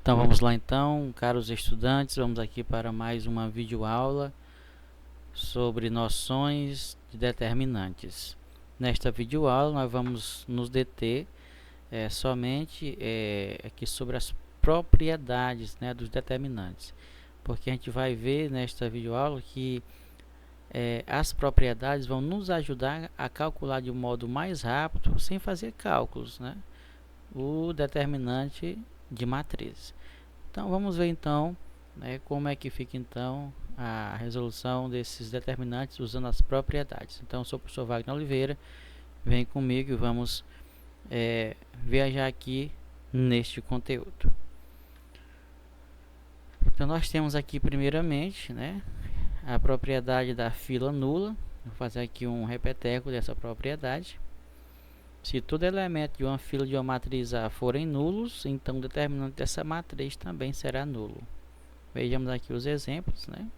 Então vamos lá então, caros estudantes, vamos aqui para mais uma videoaula sobre noções de determinantes. Nesta videoaula nós vamos nos deter somente aqui sobre as propriedades, né, dos determinantes, porque a gente vai ver nesta videoaula que as propriedades vão nos ajudar a calcular de um modo mais rápido, sem fazer cálculos, né, o determinante de matriz. Então vamos ver então, né, como é que fica então a resolução desses determinantes usando as propriedades. Então eu sou o professor Wagner Oliveira, vem comigo e vamos viajar aqui neste conteúdo. Então nós temos aqui primeiramente, né, a propriedade da fila nula. Vou fazer aqui um repeteco dessa propriedade. Se todo elemento de uma fila de uma matriz A forem nulos, então o determinante dessa matriz também será nulo. Vejamos aqui os exemplos, né?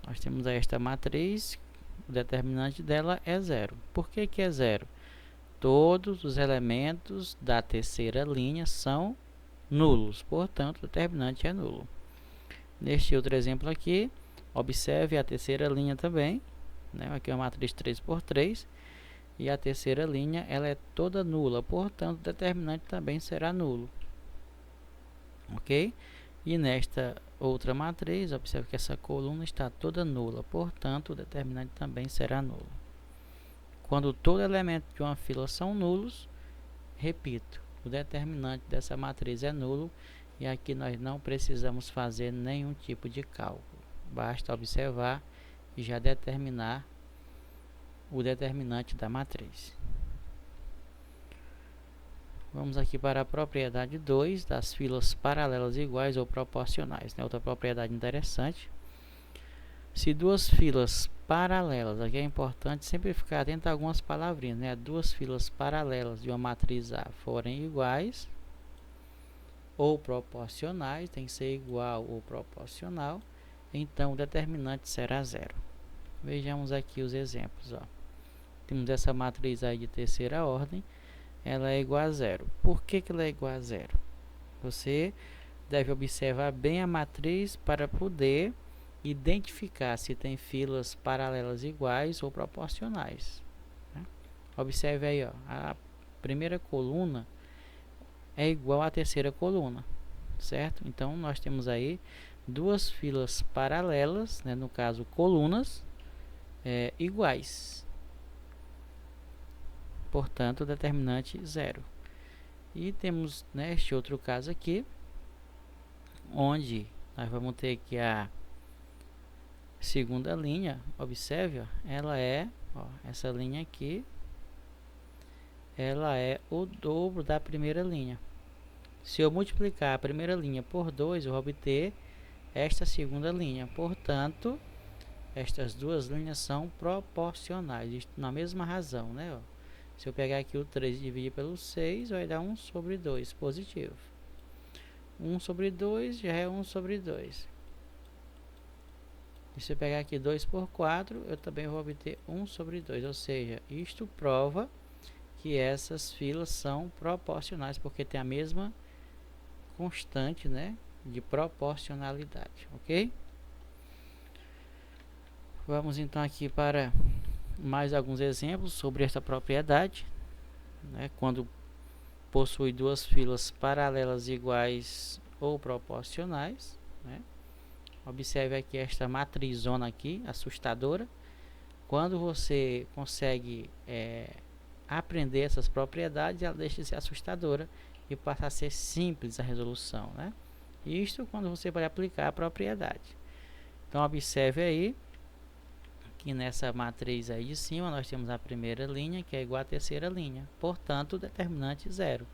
Nós temos esta matriz, o determinante dela é zero. Por que que é zero? Todos os elementos da terceira linha são nulos, portanto o determinante é nulo. Neste outro exemplo aqui, observe a terceira linha também, né? Aqui é uma matriz 3×3. E a terceira linha ela é toda nula, portanto o determinante também será nulo, ok? E nesta outra matriz, observe que essa coluna está toda nula, portanto o determinante também será nulo. Quando todo elemento de uma fila são nulos, repito, o determinante dessa matriz é nulo, e aqui nós não precisamos fazer nenhum tipo de cálculo, basta observar e já determinar o determinante da matriz. Vamos aqui para a propriedade 2 das filas paralelas iguais ou proporcionais, né? Outra propriedade interessante. Se duas filas paralelas, aqui é importante sempre ficar atento a algumas palavrinhas, né? Duas filas paralelas de uma matriz A forem iguais ou proporcionais, tem que ser igual ou proporcional, então o determinante será zero. Vejamos aqui os exemplos, ó. Temos essa matriz aí de terceira ordem, ela é igual a zero. Por que ela é igual a zero? Você deve observar bem a matriz para poder identificar se tem filas paralelas iguais ou proporcionais, né? Observe aí, ó, a primeira coluna é igual à terceira coluna, certo? Então nós temos aí duas filas paralelas, né, no caso colunas, iguais. Portanto, o determinante zero. E temos neste outro caso aqui, onde nós vamos ter aqui a segunda linha. Observe, ó, ela é, ó, essa linha aqui, ela é o dobro da primeira linha. Se eu multiplicar a primeira linha por 2, eu vou obter esta segunda linha. Portanto, estas duas linhas são proporcionais, isto na mesma razão, né? Ó. Se eu pegar aqui o 3 e dividir pelo 6, vai dar 1/2 positivo. 1/2 já é 1/2. E se eu pegar aqui 2 por 4, eu também vou obter 1/2. Ou seja, isto prova que essas filas são proporcionais, porque tem a mesma constante, né, de proporcionalidade, ok? Vamos então aqui para mais alguns exemplos sobre esta propriedade, né? Quando possui duas filas paralelas iguais ou proporcionais, né? Observe aqui esta matrizona aqui, assustadora. Quando você consegue aprender essas propriedades, ela deixa de ser assustadora e passa a ser simples a resolução, né? Isto quando você vai aplicar a propriedade. Então observe aí que nessa matriz aí de cima nós temos a primeira linha que é igual à terceira linha, portanto o determinante zero,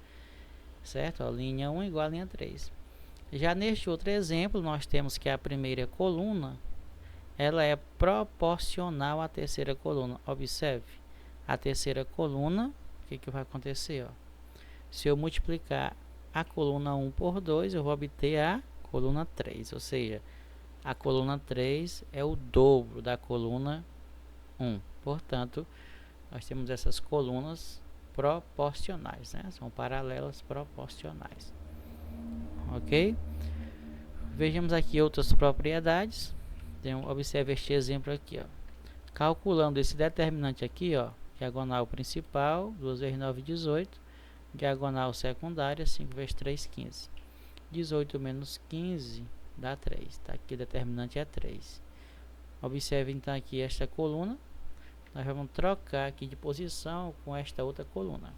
certo? Ó, linha 1 igual a linha 3. Já neste outro exemplo nós temos que a primeira coluna ela é proporcional à terceira coluna. Observe, a terceira coluna, o que vai acontecer? Ó? Se eu multiplicar a coluna 1 por 2, eu vou obter a coluna 3, ou seja, a coluna 3 é o dobro da coluna 1. Portanto, nós temos essas colunas proporcionais, né? São paralelas proporcionais. ok? Vejamos aqui outras propriedades. Então, observe este exemplo aqui, ó. Calculando esse determinante aqui, ó, diagonal principal, 2 vezes 9, 18, diagonal secundária, 5 vezes 3, 15. 18 menos 15 dá 3, tá? Aqui o determinante é 3. Observe então aqui esta coluna. Nós vamos trocar aqui de posição com esta outra coluna.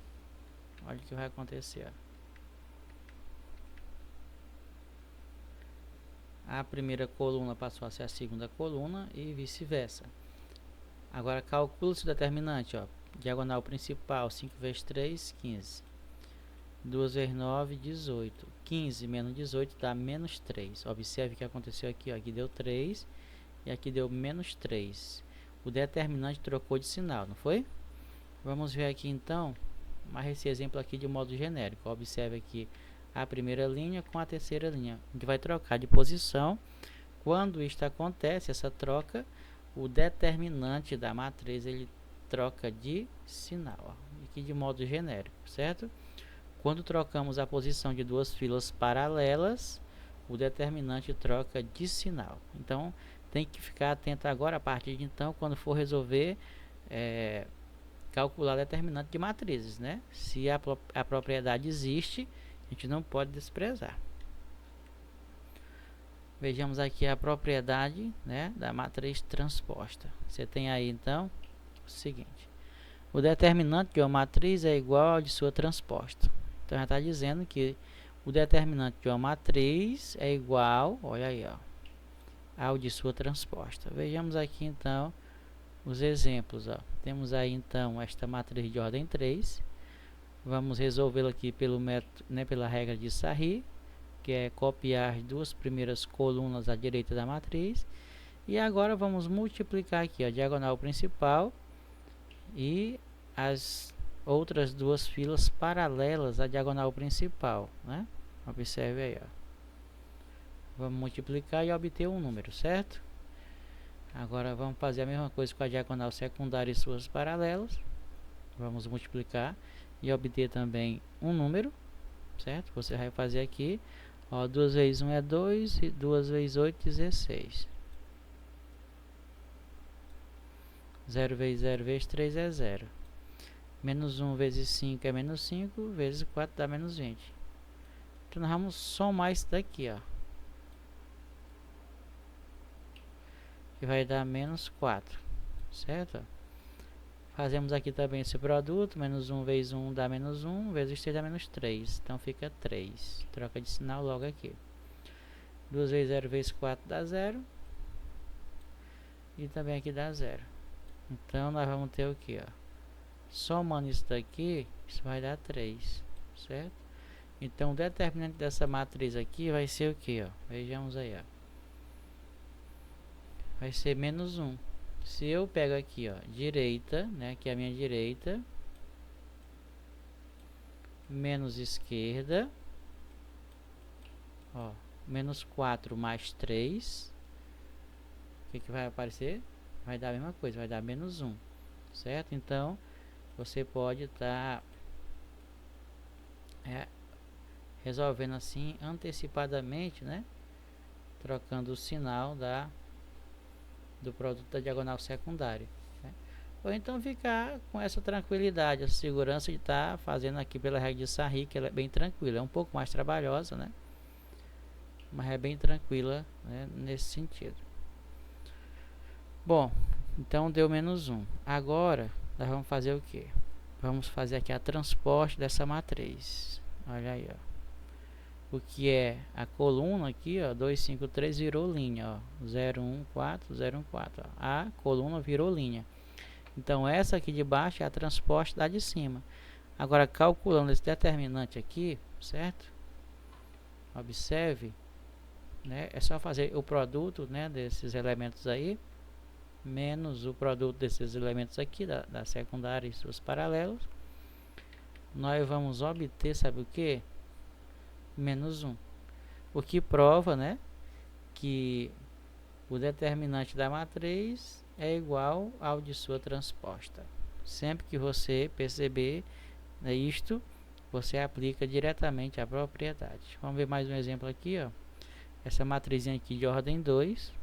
Olha o que vai acontecer, ó. A primeira coluna passou a ser a segunda coluna e vice-versa. Agora calcula-se o determinante, ó. Diagonal principal, 5 vezes 3, 15. 2 vezes 9, 18. 15 menos 18 dá menos 3. Observe o que aconteceu aqui, ó. Aqui deu 3 e aqui deu menos 3. O determinante trocou de sinal, não foi? Vamos ver aqui então, mais esse exemplo aqui de modo genérico. Observe aqui a primeira linha com a terceira linha. A gente vai trocar de posição. Quando isto acontece, essa troca, o determinante da matriz ele troca de sinal, ó, aqui de modo genérico, certo? Quando trocamos a posição de duas filas paralelas, o determinante troca de sinal. Então, tem que ficar atento agora, a partir de então, quando for resolver calcular determinante de matrizes, né? Se a propriedade existe, a gente não pode desprezar. Vejamos aqui a propriedade, né, da matriz transposta. Você tem aí então o seguinte: o determinante de uma matriz é igual ao de sua transposta. Então já está dizendo que o determinante de uma matriz é igual, olha aí, ó, ao de sua transposta. Vejamos aqui então os exemplos, ó. Temos aí então esta matriz de ordem 3. Vamos resolvê-la aqui pelo método, né, pela regra de Sarri, que é copiar as duas primeiras colunas à direita da matriz. E agora vamos multiplicar aqui a diagonal principal e as outras duas filas paralelas à diagonal principal, né? Observe aí, ó. Vamos multiplicar e obter um número, certo? Agora vamos fazer a mesma coisa com a diagonal secundária e suas paralelas. Vamos multiplicar e obter também um número, certo? Você vai fazer aqui, ó, 2 vezes 1 é 2 e 2 vezes 8, 16. 0 vezes 0 vezes 3 é 0. Menos 1 vezes 5 é menos 5, vezes 4 dá menos 20. Então nós vamos somar isso daqui, ó, que vai dar menos 4, certo? Fazemos aqui também esse produto, menos 1 vezes 1 dá menos 1, vezes 3 dá menos 3, então fica 3. Troca de sinal logo aqui. 2 vezes 0 vezes 4 dá 0, e também aqui dá 0. Então nós vamos ter o que, ó? Somando isso daqui, isso vai dar 3, certo? Então o determinante dessa matriz aqui vai ser o que, ó? Vejamos aí, ó. Vai ser menos 1. Se eu pego aqui, ó, direita, né, aqui é a minha direita, menos esquerda, ó, menos 4 mais 3, o que vai aparecer? Vai dar a mesma coisa, vai dar menos 1, certo? Então, você pode estar resolvendo assim antecipadamente, né? Trocando o sinal do produto da diagonal secundária, né? Ou então ficar com essa tranquilidade, a segurança de estar fazendo aqui pela regra de Sarri, que ela é bem tranquila, é um pouco mais trabalhosa, né? Mas é bem tranquila, né, nesse sentido. Bom, então deu menos 1. Agora nós vamos fazer o que? Vamos fazer aqui a transporte dessa matriz. Olha aí, ó. O que é a coluna aqui, ó, 2, 5, 3 virou linha, ó, 0, 1, 4, 0, 1, 4, ó. A coluna virou linha. Então essa aqui de baixo é a transporte da de cima. Agora calculando esse determinante aqui, certo? Observe, né? É só fazer o produto, né, desses elementos aí, menos o produto desses elementos aqui, da secundária e seus paralelos. Nós vamos obter, sabe o que? Menos 1. O que prova, né, que o determinante da matriz é igual ao de sua transposta. Sempre que você perceber isto, você aplica diretamente a propriedade. Vamos ver mais um exemplo aqui, ó. Essa matrizinha aqui de ordem 2,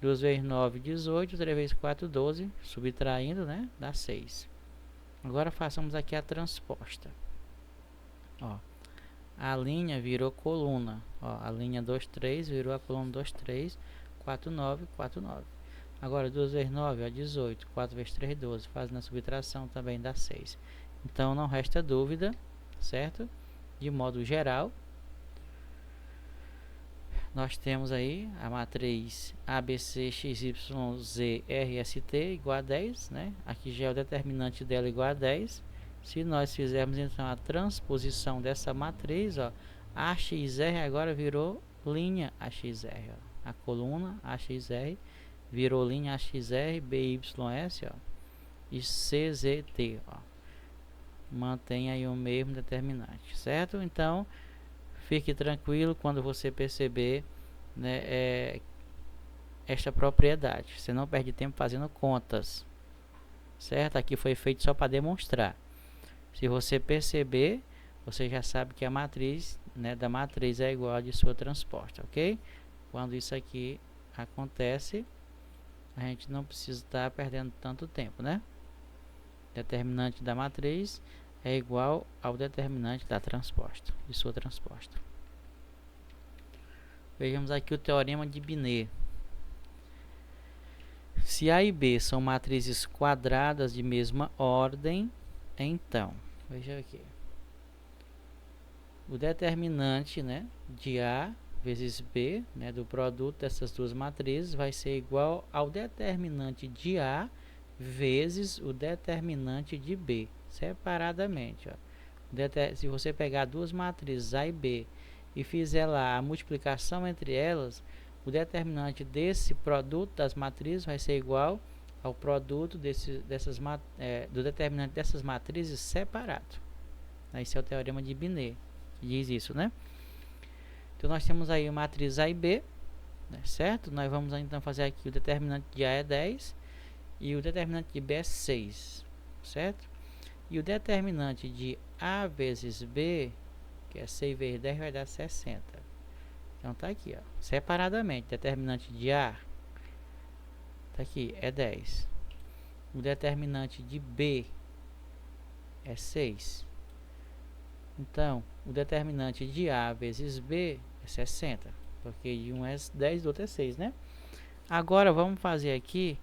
2 vezes 9, 18, 3 vezes 4, 12, subtraindo, né, dá 6. Agora façamos aqui a transposta. Ó, a linha virou coluna. Ó, a linha 2, 3 virou a coluna 2, 3, 4, 9, 4, 9. Agora 2 vezes 9 é 18, 4 vezes 3, 12. Fazendo a subtração também dá 6. Então não resta dúvida, certo? De modo geral, nós temos aí a matriz ABC, XYZ, RST igual a 10, né? Aqui já é o determinante dela igual a 10. Se nós fizermos então a transposição dessa matriz, ó, AXR agora virou linha AXR, ó. A coluna AXR virou linha AXR, BYS, ó, e CZT, ó. Mantém aí o mesmo determinante, certo? Então, fique tranquilo quando você perceber, né, esta propriedade. Você não perde tempo fazendo contas, certo? Aqui foi feito só para demonstrar. Se você perceber, você já sabe que a matriz, né, da matriz é igual a de sua transposta, ok? Quando isso aqui acontece, a gente não precisa estar perdendo tanto tempo, né? Determinante da matriz é igual ao determinante da transposta, de sua transposta. Vejamos aqui o teorema de Binet. Se A e B são matrizes quadradas de mesma ordem, então, veja aqui, o determinante, né, de A vezes B, né, do produto dessas duas matrizes vai ser igual ao determinante de A vezes o determinante de B, separadamente, ó. Se você pegar duas matrizes A e B e fizer lá a multiplicação entre elas, o determinante desse produto das matrizes vai ser igual ao produto do determinante dessas matrizes separado. Esse é o teorema de Binet, que diz isso, né? Então nós temos aí a matriz A e B, né, certo? Nós vamos então fazer aqui o determinante de A é 10 e o determinante de B é 6, certo? E o determinante de A vezes B, que é 6 vezes 10, vai dar 60. Então tá aqui, ó, separadamente, determinante de A, tá aqui, é 10. O determinante de B é 6. Então, o determinante de A vezes B é 60, porque de um é 10 do outro é 6, né? Agora vamos fazer aqui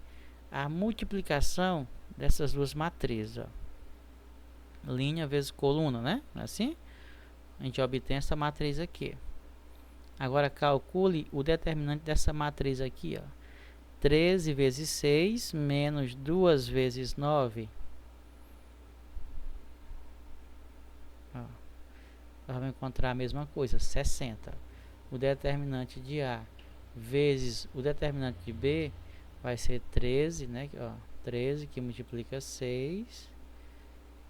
a multiplicação dessas duas matrizes, ó. Linha vezes coluna, né? Assim, a gente obtém essa matriz aqui. Agora calcule o determinante dessa matriz aqui, ó. 13 vezes 6 menos 2 vezes 9. Ó, nós vamos encontrar a mesma coisa, 60. O determinante de A vezes o determinante de B vai ser 13, né? Ó, 13 que multiplica 6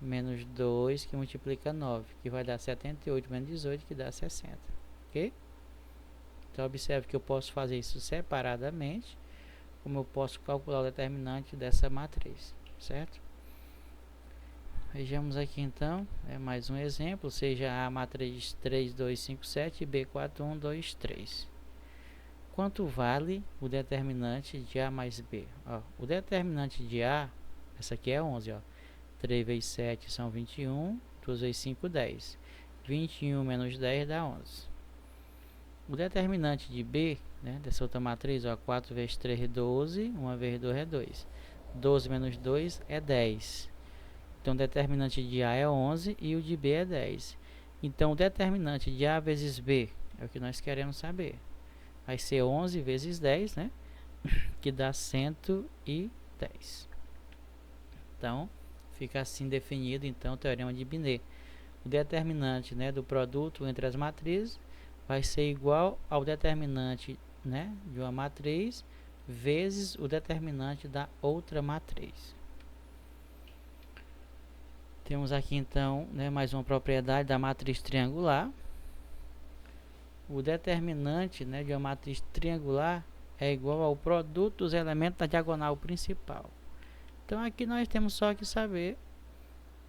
menos 2 que multiplica 9, que vai dar 78 menos 18, que dá 60, ok? Então observe que eu posso fazer isso separadamente, como eu posso calcular o determinante dessa matriz, certo? Vejamos aqui então, mais um exemplo, seja a matriz 3, 2, 5, 7 e B 4, 1, 2, 3. Quanto vale o determinante de A mais B? Ó, o determinante de A, essa aqui é 11, ó. 3 vezes 7 são 21, 2 vezes 5, 10. 21 menos 10 dá 11. O determinante de B, né, dessa outra matriz, ó, 4 vezes 3 é 12, 1 vezes 2 é 2. 12 menos 2 é 10. Então, o determinante de A é 11 e o de B é 10. Então, o determinante de A vezes B é o que nós queremos saber. Vai ser 11 vezes 10, né, que dá 110. Então, fica assim definido então o teorema de Binet. O determinante, né, do produto entre as matrizes vai ser igual ao determinante, né, de uma matriz vezes o determinante da outra matriz. Temos aqui então, né, mais uma propriedade da matriz triangular. O determinante, né, de uma matriz triangular é igual ao produto dos elementos da diagonal principal. Então aqui nós temos só que saber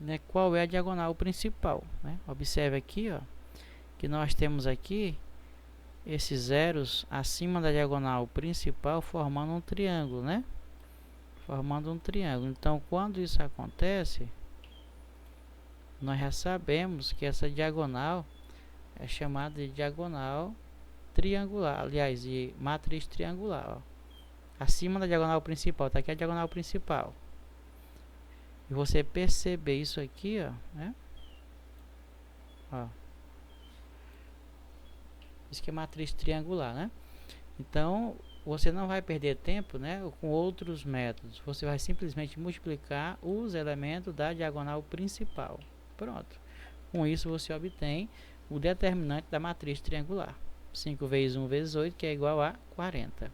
né, qual é a diagonal principal, né? Observe aqui, ó, que nós temos aqui esses zeros acima da diagonal principal formando um triângulo, né? Formando um triângulo. Então, quando isso acontece, nós já sabemos que essa diagonal é chamada de diagonal triangular, aliás, de matriz triangular, ó. Acima da diagonal principal, tá aqui a diagonal principal. E você perceber isso aqui, ó, né? Ó. Isso que é matriz triangular, né? Então, você não vai perder tempo, né, com outros métodos. Você vai simplesmente multiplicar os elementos da diagonal principal. Pronto. Com isso, você obtém o determinante da matriz triangular. 5 vezes 1 vezes 8, que é igual a 40.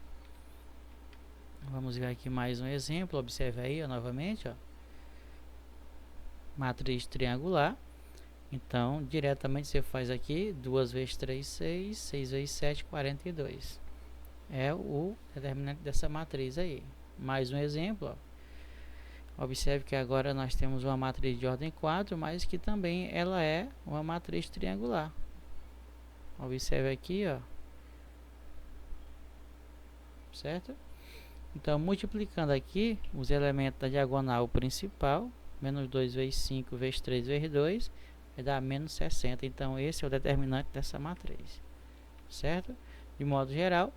Vamos ver aqui mais um exemplo. Observe aí, ó, novamente, ó. Matriz triangular. Então, diretamente você faz aqui 2 vezes 3, 6, 6 vezes 7, 42. É o determinante dessa matriz aí. Mais um exemplo, ó. Observe que agora nós temos uma matriz de ordem 4, mas que também ela é uma matriz triangular. Observe aqui, ó. Certo? Então, multiplicando aqui os elementos da diagonal principal, menos 2 vezes 5 vezes 3 vezes 2, vai dar menos 60. Então, esse é o determinante dessa matriz. Certo? De modo geral,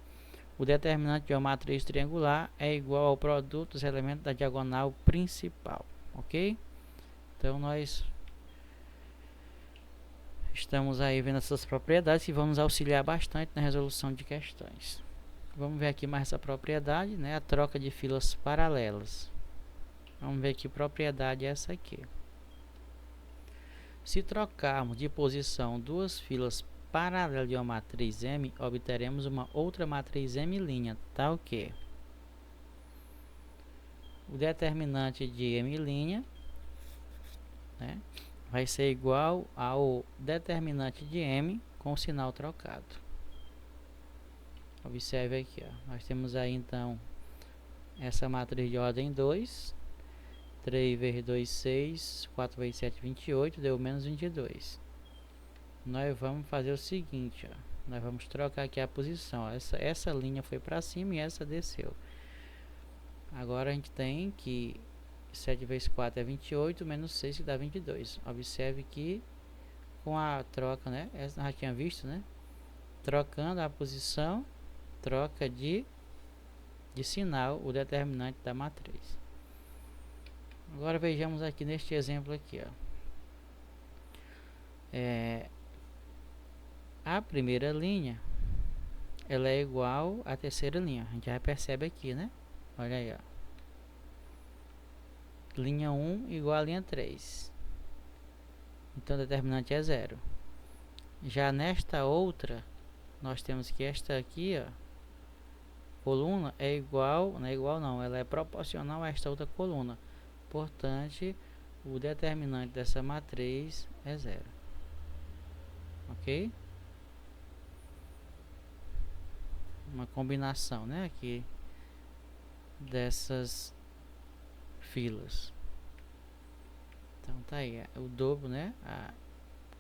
o determinante de uma matriz triangular é igual ao produto dos elementos da diagonal principal. Ok? Então, nós estamos aí vendo essas propriedades que vão nos auxiliar bastante na resolução de questões. Vamos ver aqui mais essa propriedade, né? A troca de filas paralelas. Vamos ver que propriedade é essa aqui. Se trocarmos de posição duas filas paralelas de uma matriz M, obteremos uma outra matriz M', tá o quê? O determinante de M', né, vai ser igual ao determinante de M com o sinal trocado. Observe aqui, ó. Nós temos aí então essa matriz de ordem 2, 3 vezes 2, 6, 4 vezes 7, 28, deu menos 22. Nós vamos fazer o seguinte, ó. Nós vamos trocar aqui a posição, ó. Essa linha foi para cima e essa desceu. Agora a gente tem que 7 vezes 4 é 28, menos 6 que dá 22. Observe que com a troca, né? Essa nós já tinha visto, né? Trocando a posição, troca de sinal o determinante da matriz. Agora vejamos aqui neste exemplo aqui, ó. A primeira linha ela é igual à terceira linha. A gente já percebe aqui, né? Olha aí, ó. Linha 1 igual a linha 3. Então o determinante é 0. Já nesta outra, nós temos que esta aqui, ó, coluna é igual, não é igual não, ela é proporcional a esta outra coluna. Portanto, o determinante dessa matriz é 0. Ok? Uma combinação, né, aqui dessas filas. Então tá aí, o dobro, né? A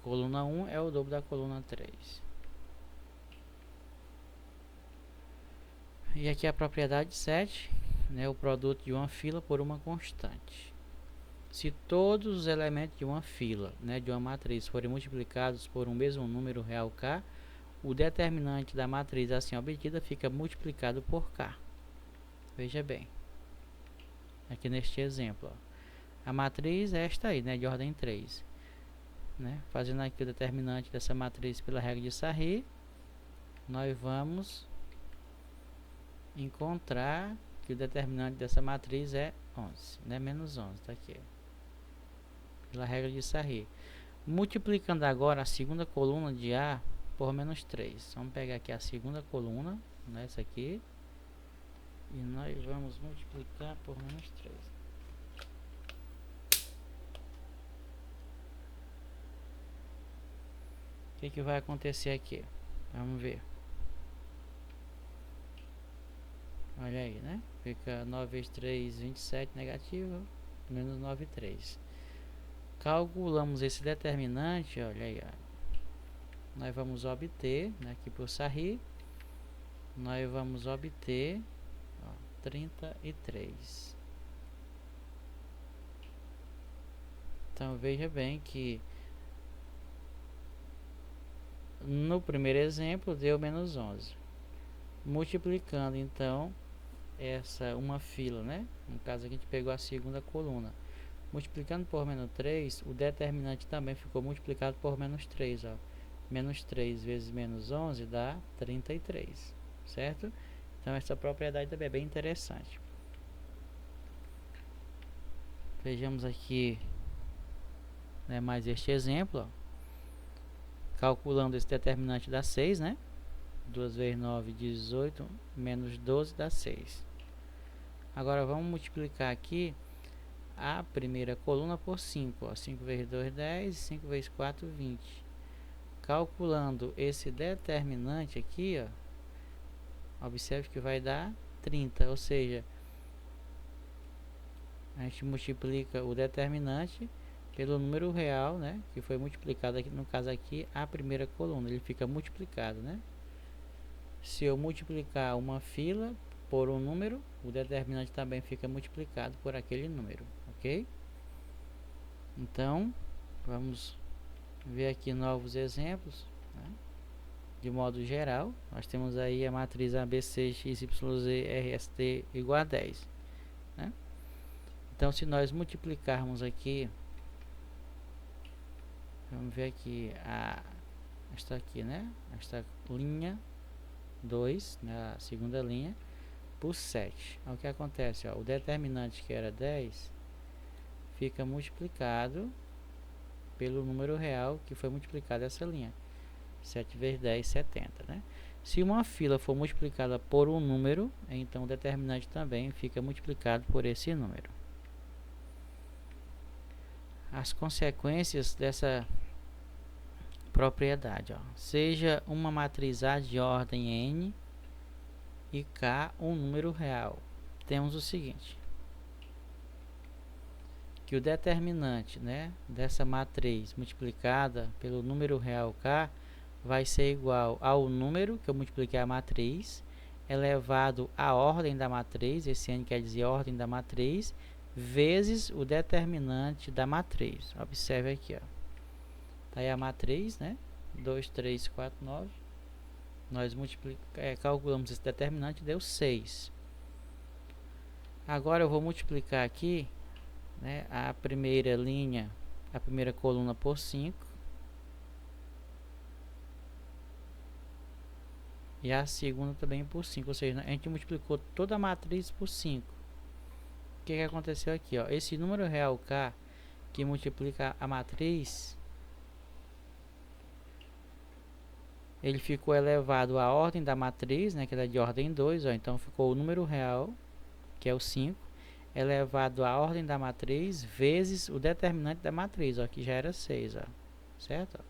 coluna 1 é o dobro da coluna 3. E aqui a propriedade 7, né? O produto de uma fila por uma constante. Se todos os elementos de uma fila, né, de uma matriz forem multiplicados por um mesmo número real k, o determinante da matriz assim obtida fica multiplicado por k. Veja bem, aqui neste exemplo, ó. A matriz é esta aí, né, de ordem 3. Né? Fazendo aqui o determinante dessa matriz pela regra de Sarri, nós vamos encontrar que o determinante dessa matriz é 11, né? Menos 11, tá aqui. Pela regra de Sarri. Multiplicando agora a segunda coluna de A por menos 3. Vamos pegar aqui a segunda coluna, né, essa aqui, e nós vamos multiplicar por menos 3. O que vai acontecer aqui? Vamos ver. Olha aí, né? Fica 9 vezes 3, 27 negativo, menos 9, 3. Calculamos esse determinante, olha aí, ó. Nós vamos obter, né, aqui por Sarri, nós vamos obter, ó, 33. Então veja bem que no primeiro exemplo deu menos 11. Multiplicando então uma fila, né? No caso aqui a gente pegou a segunda coluna. Multiplicando por menos 3, o determinante também ficou multiplicado por menos 3, ó. Menos 3 vezes menos 11 dá 33, certo? Então essa propriedade também é bem interessante. Vejamos aqui, né, mais este exemplo, ó. Calculando esse determinante dá 6, né? 2 vezes 9, 18, menos 12 dá 6. Agora vamos multiplicar aqui a primeira coluna por 5. Ó. 5 vezes 2, 10, 5 vezes 4, 20. Calculando esse determinante aqui, ó, observe que vai dar 30, ou seja, a gente multiplica o determinante pelo número real, né, que foi multiplicado aqui, no caso aqui, a primeira coluna, ele fica multiplicado, né? Se eu multiplicar uma fila por um número, o determinante também fica multiplicado por aquele número, ok? Então, vamos ver aqui novos exemplos, né? De modo geral, nós temos aí a matriz ABC, XYZ, RST igual a 10, né? Então, se nós multiplicarmos aqui, vamos ver aqui, esta aqui, né? Esta linha 2, né? A segunda linha, por 7. O que acontece? Ó, o determinante que era 10 fica multiplicado pelo número real que foi multiplicado essa linha. 7 vezes 10, 70, né? Se uma fila for multiplicada por um número, então o determinante também fica multiplicado por esse número. As consequências dessa propriedade, ó, seja uma matriz A de ordem n e K um número real, temos o seguinte, que o determinante, né, dessa matriz multiplicada pelo número real K vai ser igual ao número que eu multipliquei a matriz elevado à ordem da matriz, esse n quer dizer ordem da matriz, vezes o determinante da matriz. Observe aqui, ó. Tá aí a matriz, né? 2, 3, 4, 9. Nós calculamos esse determinante, deu 6. Agora eu vou multiplicar aqui, né, a primeira linha, a primeira coluna por 5. E a segunda também por 5. Ou seja, a gente multiplicou toda a matriz por 5. O que aconteceu aqui? Ó? Esse número real K, que multiplica a matriz, ele ficou elevado à ordem da matriz, né, que é de ordem 2, ó, então ficou o número real, que é o 5, elevado à ordem da matriz, vezes o determinante da matriz, ó, que já era 6, ó, certo? Ó,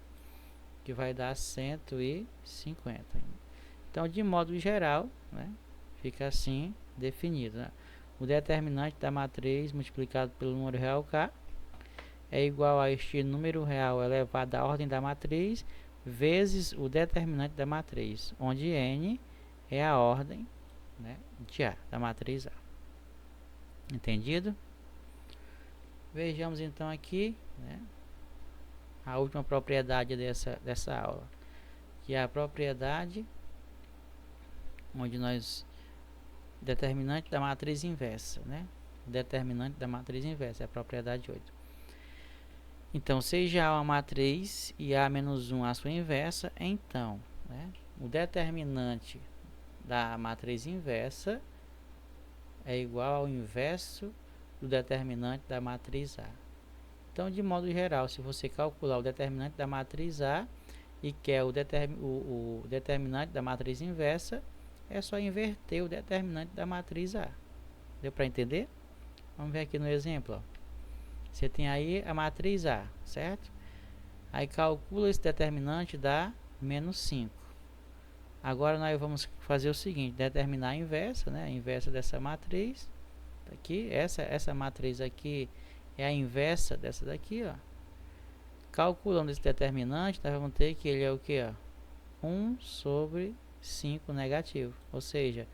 que vai dar 150. Então, de modo geral, né, fica assim definido, né? O determinante da matriz multiplicado pelo número real K é igual a este número real elevado à ordem da matriz, vezes o determinante da matriz, onde n é a ordem, né, de A, da matriz A. Entendido? Vejamos então aqui, né, a última propriedade dessa aula, que é a propriedade onde nós determinante da matriz inversa, né? Determinante da matriz inversa é a propriedade 8. Então, seja A uma matriz e A menos 1 a sua inversa, então, né, o determinante da matriz inversa é igual ao inverso do determinante da matriz A. Então, de modo geral, se você calcular o determinante da matriz A e quer o determinante da matriz inversa, é só inverter o determinante da matriz A. Deu para entender? Vamos ver aqui no exemplo, ó. Você tem aí a matriz A, certo? Aí calcula esse determinante, dá menos 5. Agora nós vamos fazer o seguinte, determinar a inversa, né? A inversa dessa matriz. Aqui, essa matriz aqui é a inversa dessa daqui, ó. Calculando esse determinante, nós vamos ter que ele é o que? 1 sobre 5 negativo, ou seja,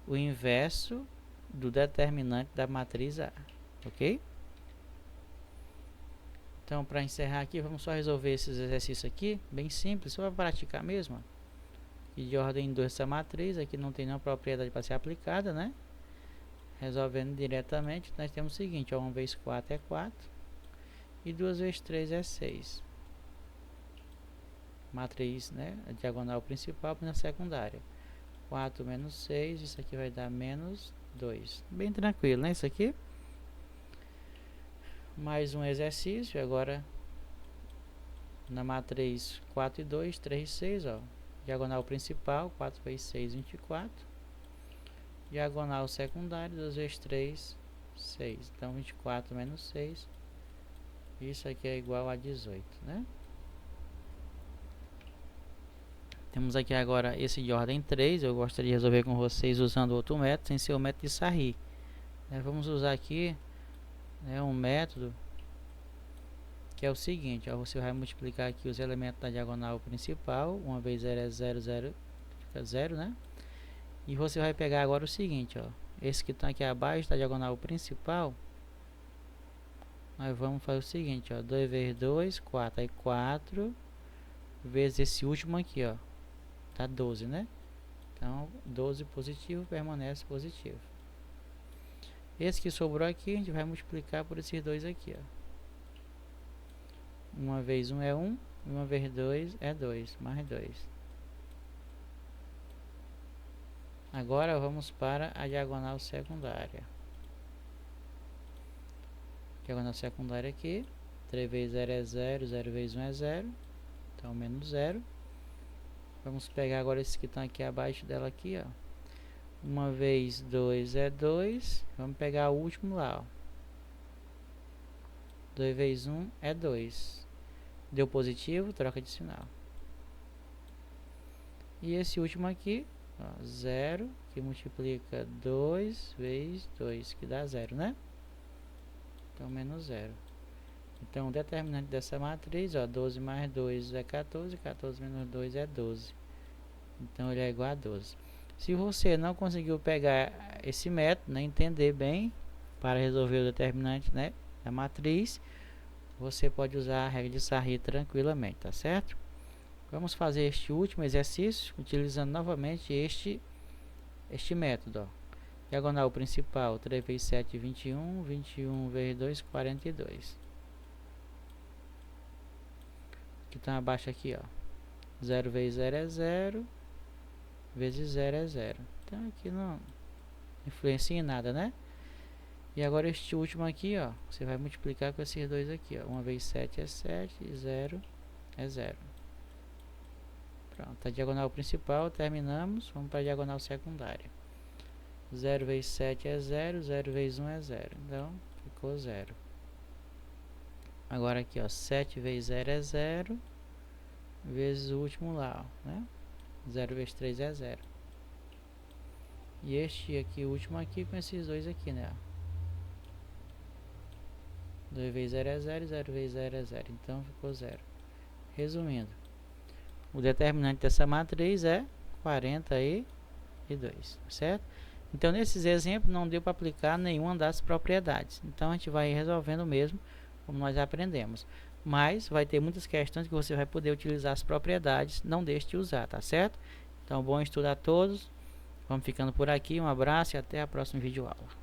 o inverso do determinante da matriz A, ok? Então, para encerrar aqui, vamos só resolver esses exercícios aqui, bem simples, só para praticar mesmo. E de ordem 2 essa matriz, aqui não tem nenhuma propriedade para ser aplicada, né? Resolvendo diretamente, nós temos o seguinte, 1 vezes 4 é 4, e 2 vezes 3 é 6. Matriz, né? A diagonal principal na secundária. 4 menos 6, isso aqui vai dar menos 2. Bem tranquilo, né? Isso aqui. Mais um exercício, agora na matriz 4 e 2, 3 e 6, ó. Diagonal principal, 4 vezes 6, 24. Diagonal secundária, 2 vezes 3, 6. Então, 24 menos 6. Isso aqui é igual a 18, né? Temos aqui agora esse de ordem 3. Eu gostaria de resolver com vocês usando outro método, sem ser o método de Sarri. Vamos usar aqui um método que é o seguinte, ó, você vai multiplicar aqui os elementos da diagonal principal. 1 vezes 0 é 0, 0 fica 0, né? E você vai pegar agora o seguinte, ó, esse que está aqui abaixo da diagonal principal, nós vamos fazer o seguinte, ó, 2 vezes 2, 4, aí 4 vezes esse último aqui, ó, tá 12, né? Então, 12 positivo permanece positivo. Esse que sobrou aqui, a gente vai multiplicar por esses dois aqui, ó. 1 vezes 1 é 1, 1 vezes 2 é 2, mais 2. Agora vamos para a diagonal secundária. Diagonal secundária aqui, 3 vezes 0 é 0, 0 vezes 1 é 0, então menos 0. Vamos pegar agora esses que estão aqui abaixo dela aqui, ó. 1 vezes 2 é 2, vamos pegar o último lá, ó. 2 vezes 1 é 2. Deu positivo, troca de sinal. E esse último aqui, ó, 0, que multiplica 2 vezes 2, que dá 0, né? Então, menos 0. Então, o determinante dessa matriz, ó, 12 mais 2 é 14, 14 menos 2 é 12. Então, ele é igual a 12. Se você não conseguiu pegar esse método, né, entender bem, para resolver o determinante, né, da matriz, você pode usar a regra de Sarri tranquilamente, tá certo? Vamos fazer este último exercício utilizando novamente este método, ó. Diagonal principal, 3 vezes 7, 21, 21 vezes 2, 42. Que está abaixo aqui, ó. 0 vezes 0 é 0, vezes 0 é 0. Então aqui não influencia em nada, né? E agora este último aqui, ó, você vai multiplicar com esses dois aqui, ó. 1 vezes 7 é 7, e 0 é 0. Pronto, a diagonal principal, terminamos. Vamos para a diagonal secundária. 0 vezes 7 é 0, 0 vezes 1 é 0. Então, ficou 0. Agora aqui, ó, 7 vezes 0 é 0, vezes o último lá, ó, né? 0 vezes 3 é 0. E este aqui, o último aqui, com esses dois aqui, né? 2 vezes 0 é 0, 0 vezes 0 é 0. Então, ficou 0. Resumindo, o determinante dessa matriz é 42, certo? Então, nesses exemplos, não deu para aplicar nenhuma das propriedades. Então, a gente vai resolvendo mesmo, como nós aprendemos. Mas, vai ter muitas questões que você vai poder utilizar as propriedades. Não deixe de usar, tá certo? Então, bom estudo a todos. Vamos ficando por aqui. Um abraço e até a próxima videoaula.